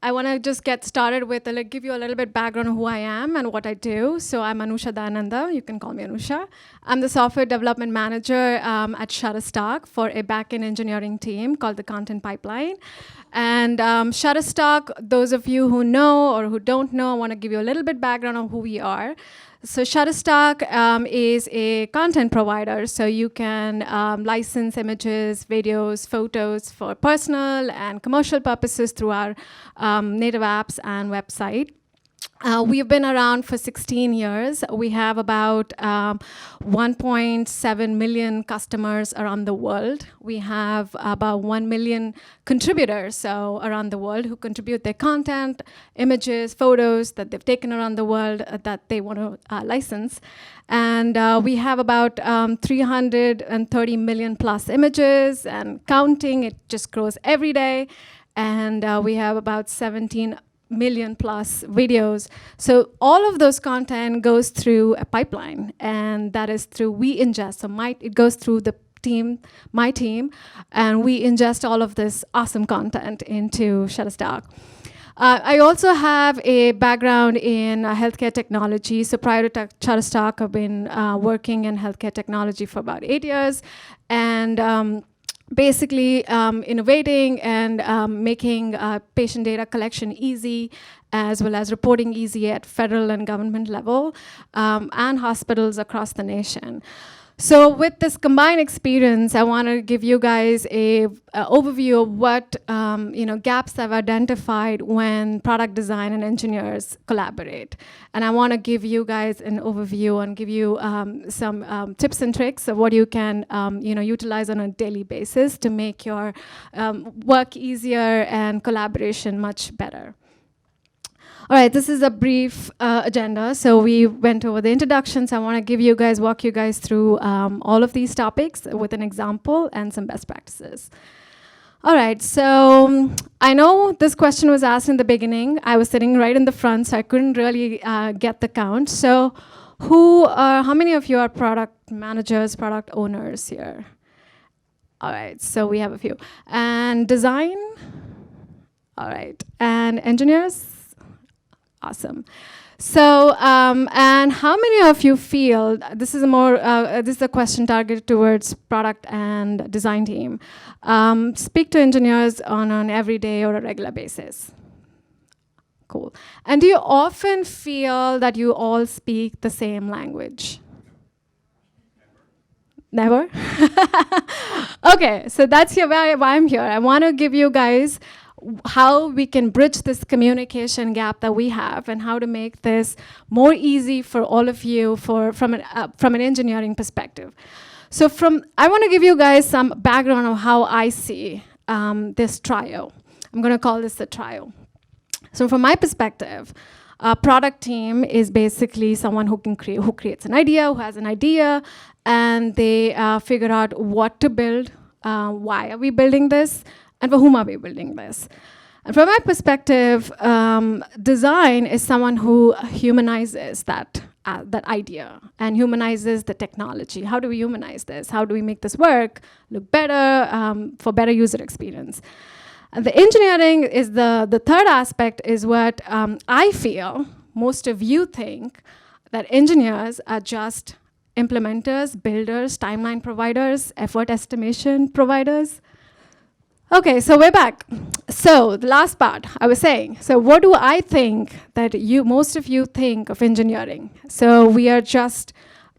I want to just get started with, give you a little bit background of who I am and what I do. So I'm Anusha Dayananda. You can call me Anusha. I'm the software development manager at Shutterstock for a backend engineering team called the Content Pipeline. And Shutterstock, those of you who know or who don't know, I want to give you a little bit background on who we are. So Shutterstock is a content provider, so you can license images, videos, photos for personal and commercial purposes through our native apps and website. We've been around for 16 years. We have about 1.7 million customers around the world. We have about 1 million contributors around the world who contribute their content, images, photos that they've taken around the world that they want to license. And we have about 330 million plus images and counting. It just grows every day. And we have about 17 million plus videos. So all of those content goes through a pipeline, and that is through we ingest. So it goes through the team, my team, and we ingest all of this awesome content into Shutterstock. I also have a background in healthcare technology. So prior to Shutterstock, I've been working in healthcare technology for about 8 years, and basically innovating and making patient data collection easy, as well as reporting easy at federal and government level, and hospitals across the nation. So with this combined experience, I want to give you guys a overview of what gaps I've identified when product design and engineers collaborate. And I want to give you guys an overview and give you some tips and tricks of what you can utilize on a daily basis to make your work easier and collaboration much better. All right, this is a brief agenda. So we went over the introductions. I want to walk you guys through all of these topics with an example and some best practices. All right, so I know this question was asked in the beginning. I was sitting right in the front, so I couldn't really get the count. So how many of you are product managers, product owners here? All right, so we have a few. And design? All right, and engineers? Awesome. So, and how many of you feel, this is a question targeted towards product and design team, speak to engineers on an everyday or a regular basis? Cool. And do you often feel that you all speak the same language? Never? Okay, so that's why I'm here. I want to give you guys how we can bridge this communication gap that we have and how to make this more easy for all of you from an engineering perspective. So I want to give you guys some background of how I see this trio. I'm going to call this the trio. So from my perspective, a product team is basically someone who creates an idea, who has an idea, and they figure out what to build, why are we building this, and for whom are we building this? And from my perspective, design is someone who humanizes that idea and humanizes the technology. How do we humanize this? How do we make this work, look better, for better user experience? And the engineering is the third aspect is what I feel most of you think that engineers are just implementers, builders, timeline providers, effort estimation providers. Okay, so we're back. So the last part I was saying, so what do I think that most of you think of engineering? So we are just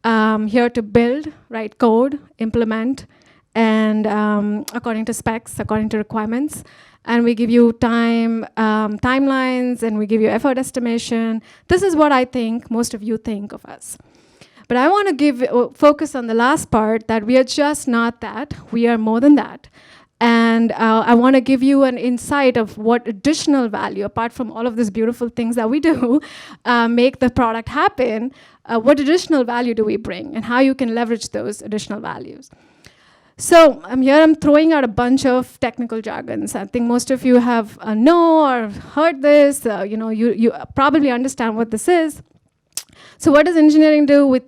here to build, write code, implement, and according to specs, according to requirements, and we give you timelines, and we give you effort estimation. This is what I think most of you think of us. But I want to focus on the last part, that we are just not that. We are more than that. And I want to give you an insight of what additional value, apart from all of these beautiful things that we do, make the product happen, what additional value do we bring, and how you can leverage those additional values. So I'm throwing out a bunch of technical jargons. I think most of you have know or heard this. You probably understand what this is. So what does engineering do? We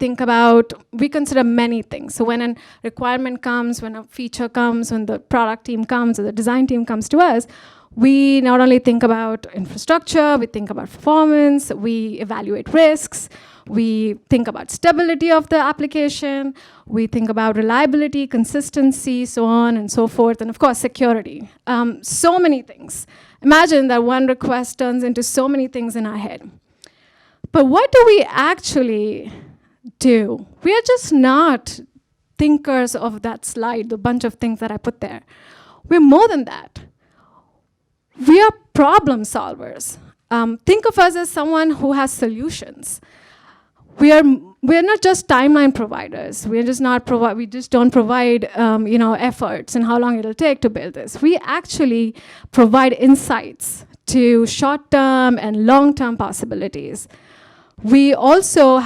consider many things. So when a requirement comes, when a feature comes, when the product team comes, or the design team comes to us, We not only think about infrastructure, we think about performance, we evaluate risks, we think about stability of the application, we think about reliability, consistency, so on and so forth, and of course, security. So many things. Imagine that one request turns into so many things in our head. But what do we actually do? We are just not thinkers of that slide, the bunch of things that I put there. We're more than that. We are problem solvers. Think of us as someone who has solutions. We're not just timeline providers. We just don't provide efforts and how long it'll take to build this. We actually provide insights to short-term and long-term possibilities. We also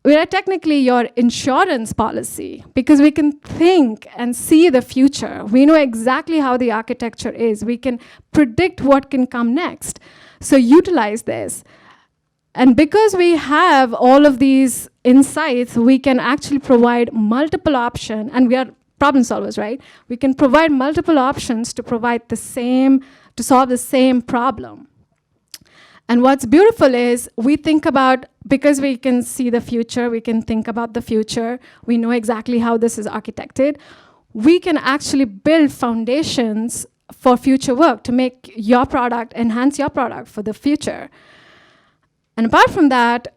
we are technically your insurance policy because we can think and see the future. We know exactly how the architecture is. We can predict what can come next. So utilize this. And because we have all of these insights, we can actually provide multiple options, and we are problem solvers, right? We can provide multiple options to solve the same problem. And what's beautiful is we think about, because we can see the future, we can think about the future, we know exactly how this is architected, we can actually build foundations for future work to make your product, enhance your product for the future. And apart from that,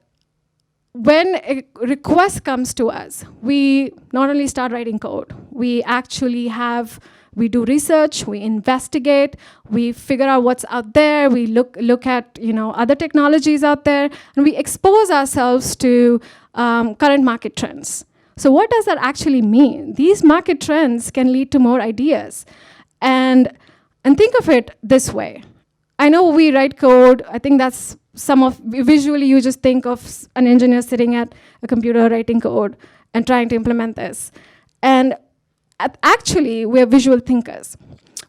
when a request comes to us, we not only start writing code, we do research, we investigate, we figure out what's out there, we look at other technologies out there, and we expose ourselves to current market trends. So what does that actually mean? These market trends can lead to more ideas. And think of it this way. I know we write code, I think that's visually you just think of an engineer sitting at a computer writing code and trying to implement this. And actually, we're visual thinkers.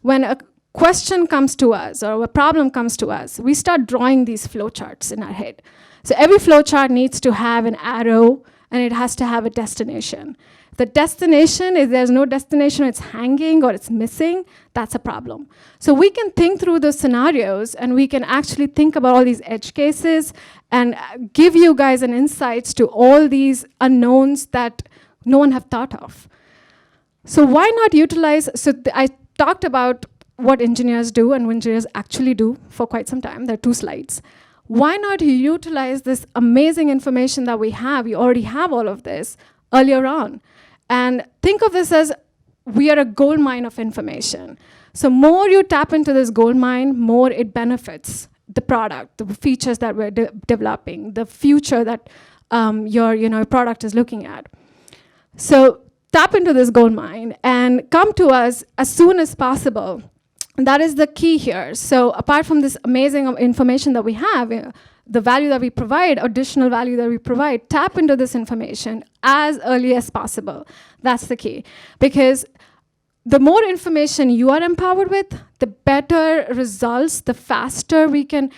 When a question comes to us or a problem comes to us, we start drawing these flowcharts in our head. So every flowchart needs to have an arrow, and it has to have a destination. The destination, if there's no destination, it's hanging or it's missing, that's a problem. So we can think through those scenarios, and we can actually think about all these edge cases and give you guys an insights to all these unknowns that no one have thought of. So why not utilize, I talked about what engineers do and what engineers actually do for quite some time. There are 2 slides. Why not utilize this amazing information that we have? We already have all of this earlier on. And think of this as we are a gold mine of information. So more you tap into this gold mine, more it benefits the product, the features that we're developing, the future that your product is looking at. So tap into this gold mine and come to us as soon as possible. And that is the key here. So apart from this amazing information that we have, the value that we provide, additional value that we provide, tap into this information as early as possible. That's the key. Because the more information you are empowered with, the better results, the faster we can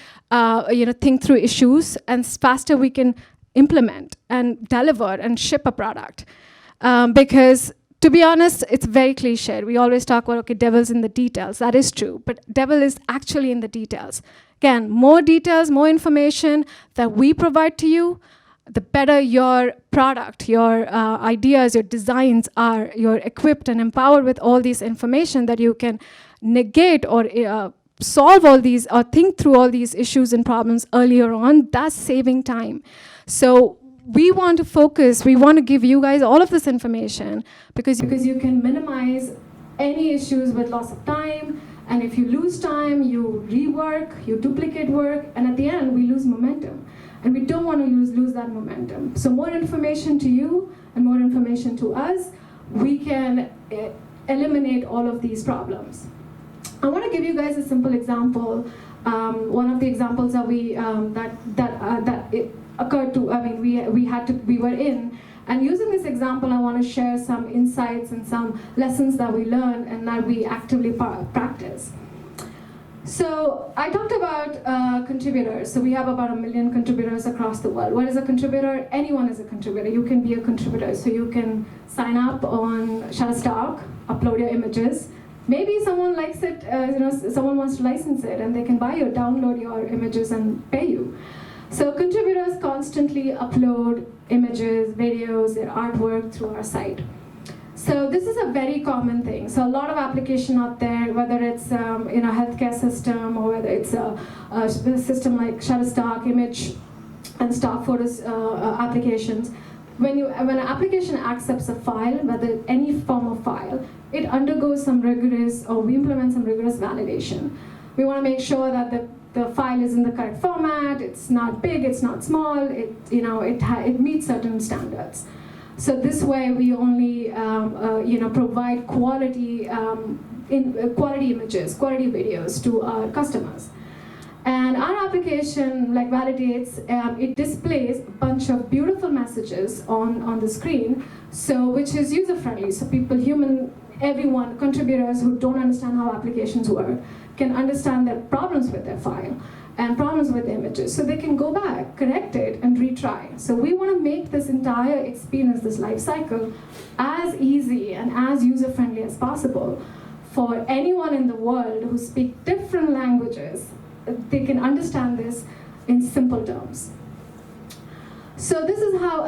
think through issues, and faster we can implement and deliver and ship a product. Because to be honest, it's very cliched. We always talk about, okay, devil's in the details. That is true, but devil is actually in the details. Again, more details, more information that we provide to you, the better your product, your ideas, your designs are. You're equipped and empowered with all these information that you can negate or solve all these, or think through all these issues and problems earlier on. That's saving time. So we want to focus, we want to give you guys all of this information because you can minimize any issues with loss of time. And if you lose time, you rework, you duplicate work, and at the end, we lose momentum. And we don't want to lose that momentum. So more information to you and more information to us, we can eliminate all of these problems. I want to give you guys a simple example. One of the examples that it occurred to, we were in. And using this example, I want to share some insights and some lessons that we learned and that we actively practice. So I talked about contributors. So we have about 1 million contributors across the world. What is a contributor? Anyone is a contributor. You can be a contributor. So you can sign up on Shutterstock, upload your images, Maybe someone likes it, someone wants to license it, and they can buy you, download your images and pay you. So contributors constantly upload images, videos, their artwork through our site. So this is a very common thing. So a lot of application out there, whether it's in a healthcare system or whether it's a system like Shutterstock, image and stock photos applications. When an application accepts a file, whether any form of file, it undergoes some rigorous, or we implement some rigorous validation. We want to make sure that the file is in the correct format, it's not big, it's not small, it meets certain standards. So this way we only provide quality images, quality videos to our customers. And our application validates, it displays a bunch of beautiful messages on the screen, which is user-friendly. So everyone, contributors who don't understand how applications work, can understand their problems with their file and problems with the images. So they can go back, correct it, and retry. So we want to make this entire experience, this life cycle, as easy and as user-friendly as possible for anyone in the world who speak different languages. They can understand this in simple terms. So this is how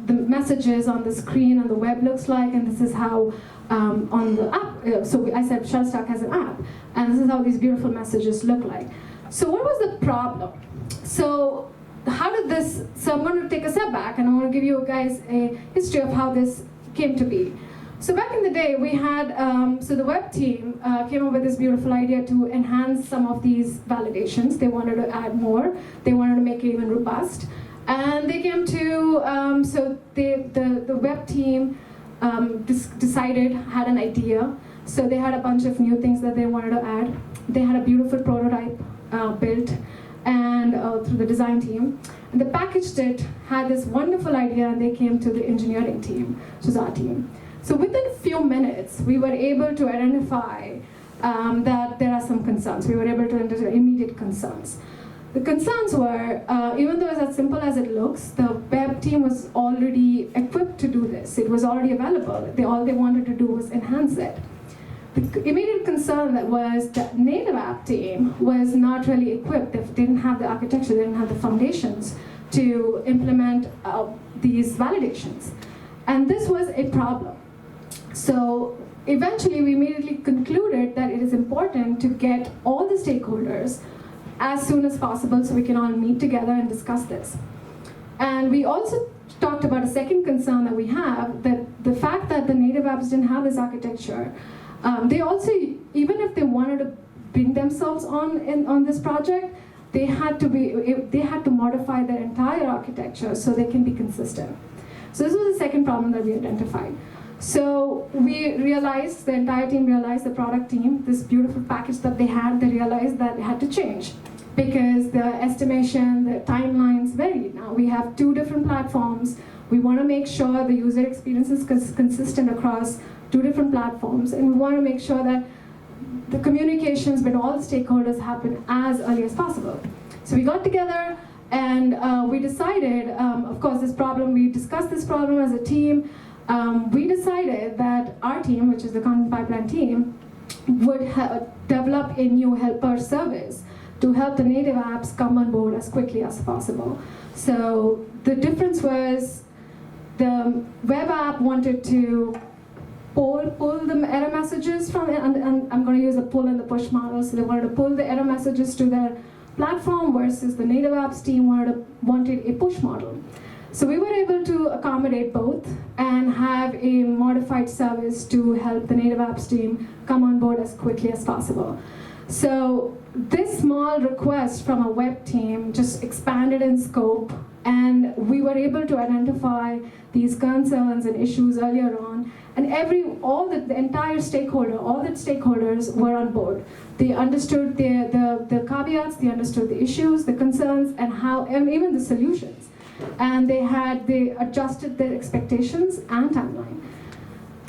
the messages on the screen on the web looks like, and this is how on the app. So I said Shutterstock has an app, and this is how these beautiful messages look like. So what was the problem? So how did this? So I'm going to take a step back, and I want to give you guys a history of how this came to be. So back in the day, we had, so the web team came up with this beautiful idea to enhance some of these validations. They wanted to add more. They wanted to make it even robust. And they came to, the web team decided, had an idea. So they had a bunch of new things that they wanted to add. They had a beautiful prototype built and through the design team. And they packaged it, had this wonderful idea, and they came to the engineering team, which is our team. So within a few minutes, we were able to identify that there are some concerns. We were able to identify immediate concerns. The concerns were, even though it's as simple as it looks, the web team was already equipped to do this. It was already available. All they wanted to do was enhance it. The immediate concern that was the native app team was not really equipped. They didn't have the architecture, they didn't have the foundations to implement these validations. And this was a problem. So eventually we immediately concluded that it is important to get all the stakeholders as soon as possible so we can all meet together and discuss this. And we also talked about a second concern that we have, that the fact that the native apps didn't have this architecture, they also, even if they wanted to bring themselves on this project, they had to modify their entire architecture so they can be consistent. So this was the second problem that we identified. So we realized, the entire team realized, the product team, this beautiful package that they realized that it had to change because the estimation, the timelines varied. Now we have 2 different platforms. We want to make sure the user experience is consistent across 2 different platforms, and we want to make sure that the communications with all the stakeholders happen as early as possible. So we got together and we decided, of course, we discussed this problem as a team. We decided that our team, which is the content pipeline team, would develop a new helper service to help the native apps come on board as quickly as possible. So the difference was the web app wanted to pull the error messages from it, and I'm going to use the pull and the push model. So they wanted to pull the error messages to their platform versus the native apps team wanted a push model. So we were able to accommodate both and have a modified service to help the native apps team come on board as quickly as possible. So this small request from a web team just expanded in scope, and we were able to identify these concerns and issues earlier on, and the entire stakeholder, all the stakeholders were on board. They understood the caveats, they understood the issues, the concerns, and even the solutions. And they adjusted their expectations and timeline.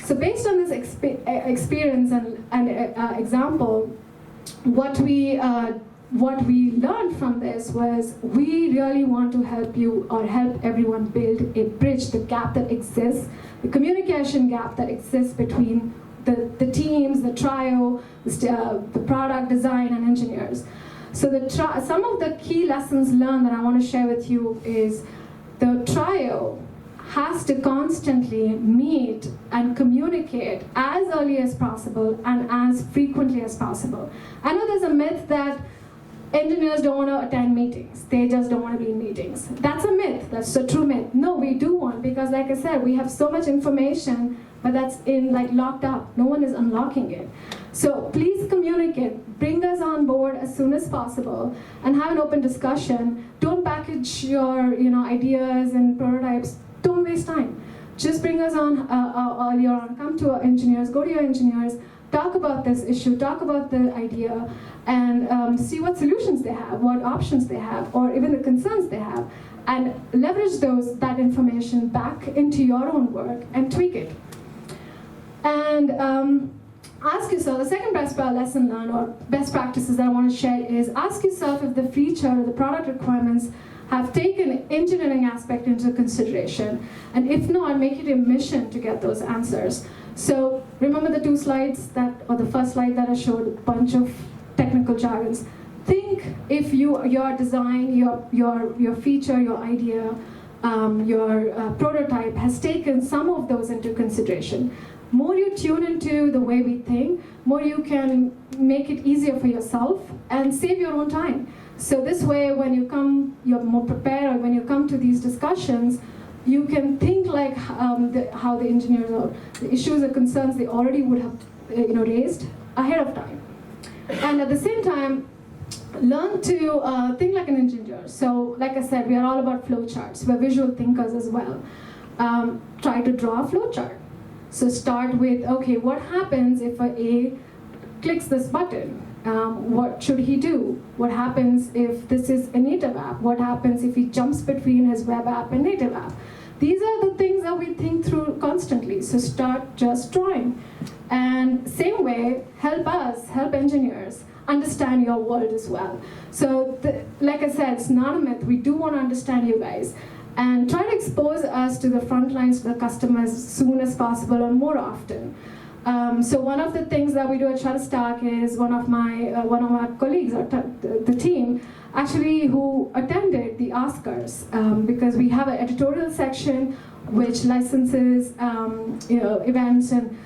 So based on this experience and example, what we learned from this was we really want to help you or help everyone build a bridge, the gap that exists, the communication gap that exists between the teams, the trio, the product design, and engineers. So some of the key lessons learned that I want to share with you is the trio has to constantly meet and communicate as early as possible and as frequently as possible. I know there's a myth that engineers don't want to attend meetings. They just don't want to be in meetings. That's a myth. That's a true myth. No, we do want, because like I said, we have so much information, but that's locked up. No one is unlocking it. So please communicate. Bring us on board as soon as possible and have an open discussion. Don't package your ideas and prototypes. Don't waste time. Just bring us on earlier on. Come to our engineers. Go to your engineers. Talk about this issue. Talk about the idea, and see what solutions they have, what options they have, or even the concerns they have, and leverage that information back into your own work and tweak it. And ask yourself, the second best lesson learned or best practices that I want to share is ask yourself if the feature or the product requirements have taken engineering aspect into consideration, and if not, make it a mission to get those answers. So remember the two slides or the first slide that I showed, a bunch of technical jargons. Think if your design, your feature, your idea, your prototype has taken some of those into consideration. More you tune into the way we think, more you can make it easier for yourself and save your own time. So this way, when you come, you're more prepared, or when you come to these discussions, you can think like how the engineers or the issues or concerns they already would have raised ahead of time. And at the same time, learn to think like an engineer. So like I said, we are all about flowcharts. We're visual thinkers as well. Try to draw a flowchart. So start with, okay, what happens if A clicks this button? What should he do? What happens if this is a native app? What happens if he jumps between his web app and native app? These are the things that we think through constantly. So start just drawing. And same way, help engineers understand your world as well. So like I said, it's not a myth. We do want to understand you guys. And try to expose us to the front lines, to the customers as soon as possible and more often. So one of the things that we do at Shutterstock is one of my colleagues, or the team, actually who attended the Oscars, because we have an editorial section which licenses events and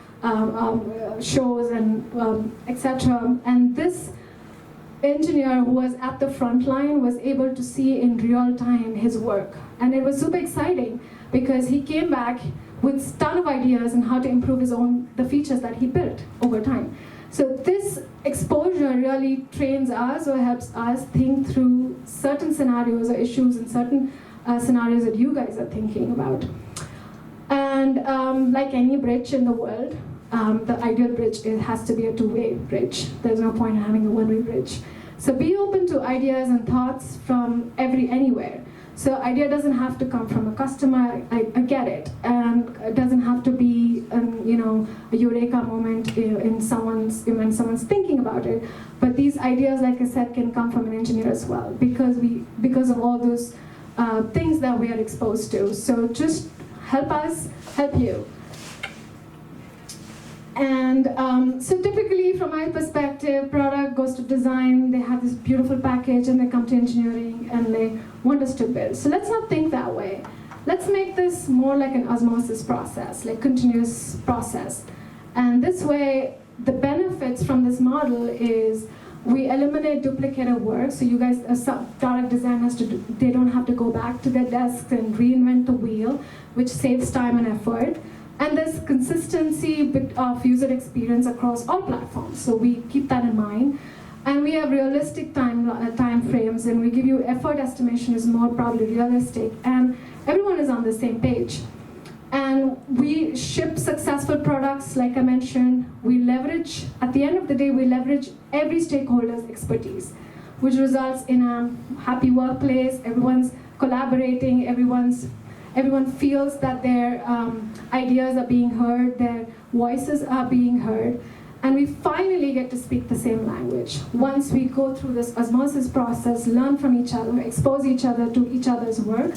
shows and etc. And this engineer who was at the front line was able to see in real time his work, and it was super exciting because he came back with a ton of ideas on how to improve the features that he built over time. So this exposure really trains us or helps us think through certain scenarios or issues and certain scenarios that you guys are thinking about. And like any bridge in the world, the ideal bridge, it has to be a two-way bridge. There's no point in having a one-way bridge. So be open to ideas and thoughts from anywhere. So idea doesn't have to come from a customer, I get it. And it doesn't have to be a eureka moment when someone's thinking about it. But these ideas, like I said, can come from an engineer as well, because of all those things that we are exposed to. So just help us help you. And so typically, from my perspective, product goes to design, they have this beautiful package, and they come to engineering, and they want us to build. So let's not think that way. Let's make this more like an osmosis process, like continuous process. And this way, the benefits from this model is we eliminate duplicative work, so you guys, product design they don't have to go back to their desks and reinvent the wheel, which saves time and effort. And there's consistency of user experience across all platforms, so we keep that in mind. And we have realistic time frames, and we give you effort estimation is more probably realistic, and everyone is on the same page. And we ship successful products, like I mentioned. We leverage, at the end of the day, we leverage every stakeholder's expertise, which results in a happy workplace. Everyone's collaborating, everyone feels that their ideas are being heard, their voices are being heard, and we finally get to speak the same language. Once we go through this osmosis process, learn from each other, expose each other to each other's work,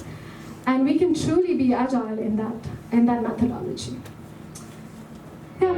and we can truly be agile in that methodology. Yeah,